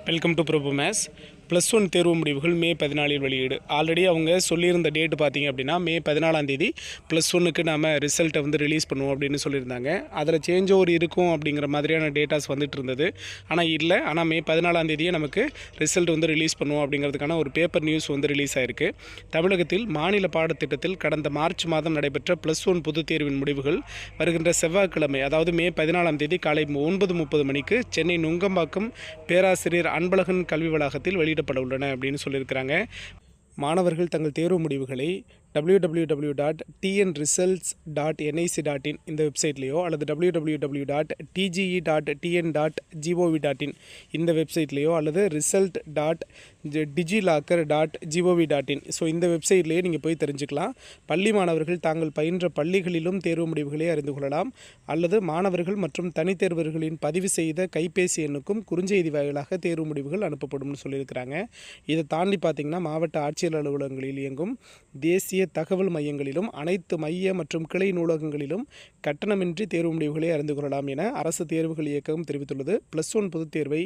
Welcome to Prabhu maths. +1 தேர்வு முடிவுகள் மே 14 வெளியீடு. ஆல்ரெடி அவங்க சொல்லியிருந்த டேட் பார்த்திங்க அப்படின்னா மே 14ஆம் தேதி +1க்கு நாம் ரிசல்ட்டை ரிலீஸ் பண்ணுவோம் அப்படின்னு சொல்லியிருந்தாங்க. அதில் சேஞ்ச் ஓவர் இருக்கும் அப்படிங்கிற மாதிரியான டேட்டாஸ் வந்துட்டு இருந்தது. ஆனால் இல்லை, ஆனால் மே 14ஆம் தேதியே நமக்கு ரிசல்ட் ரிலீஸ் பண்ணுவோம் அப்படிங்கிறதுக்கான ஒரு பேப்பர் நியூஸ் ரிலீஸ் ஆகிருக்கு. தமிழகத்தில் மாநில பாடத்திட்டத்தில் கடந்த மார்ச் மாதம் நடைபெற்ற +1 பொதுத் தேர்வின் முடிவுகள் வருகின்ற செவ்வாய்க்கிழமை, அதாவது மே 14ஆம் தேதி காலை 9:30 மணிக்கு சென்னை நுங்கம்பாக்கம் பேராசிரியர் அன்பழகன் கல்வி வளாகத்தில் வெளியிடப்பட உள்ளன அப்படின்னு சொல்லியிருக்கிறாங்க. மாணவர்கள் தங்கள் தேர்வு முடிவுகளை www.tnresults.nic.in இந்த வெப்சைட்லேயோ அல்லது www.tge.tn.gov.in இந்த வெப்சைட்லேயோ அல்லது result.digilocker.gov.in ஸோ இந்த வெப்சைட்லேயே நீங்கள் போய் தெரிஞ்சுக்கலாம். பள்ளி மாணவர்கள் தாங்கள் பயின்ற பள்ளிகளிலும் தேர்வு முடிவுகளை அறிந்து கொள்ளலாம். அல்லது மாணவர்கள் மற்றும் தனித்தேர்வர்களின் பதிவு செய்த கைபேசி எண்ணுக்கும் குறுஞ்செய்தி வாயிலாக தேர்வு முடிவுகள் அனுப்பப்படும்னு சொல்லியிருக்கிறாங்க. இதை தாண்டி பார்த்திங்கன்னா மாவட்ட ஆட்சியர் அலுவலகங்களில் இயங்கும் தேசிய தகவல் மையங்களிலும் அனைத்து மைய மற்றும் கிளை நூலகங்களிலும் கட்டணமின்றி தேர்வு முடிவுகளை அறிந்து கொள்ளலாம் என அரசு தேர்வுகள் இயக்ககம் தெரிவித்துள்ளது. +1 பொதுத் தேர்வை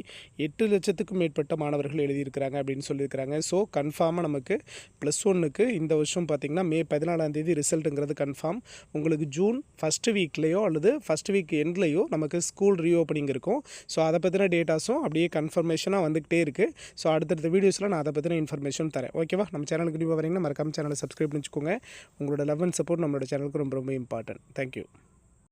8 லட்சத்துக்கும் மேற்பட்ட மாணவர்கள் எழுதியிருக்கிறாங்க அப்படின்னு சொல்லியிருக்கிறாங்க. ஸோ கன்ஃபார்மாக நமக்கு +1க்கு இந்த வருஷம் பார்த்திங்கன்னா மே 14ஆம் தேதி ரிசல்ட்டுங்கிறது கன்ஃபார்ம். உங்களுக்கு ஜூன் ஃபஸ்ட்டு வீக்லேயோ அல்லது ஃபஸ்ட் வீக் எண்ட்லேயோ நமக்கு ஸ்கூல் ரீஓப்பனிங் இருக்கும். ஸோ அதை பற்றின டேட்டாஸும் அப்படியே கன்ஃபர்மேஷனாக வந்துகிட்டே இருக்குது. ஸோ அடுத்தடுத்த வீடியோஸில் நான் அதை பற்றின இன்ஃபர்மேஷன் தரேன். ஓகேவா? நம்ம சேனலுக்கு வரீங்கன்னா மறக்காம சேனலை சப்ஸ்கிரைப் பண்ணிச்சுக்கோங்க. உங்களோட லவ் அண்ட் சப்போர்ட் நம்மளோட சேனலுக்கு ரொம்ப ரொம்ப இம்பார்ட்டன்ட். தேங்க்யூ.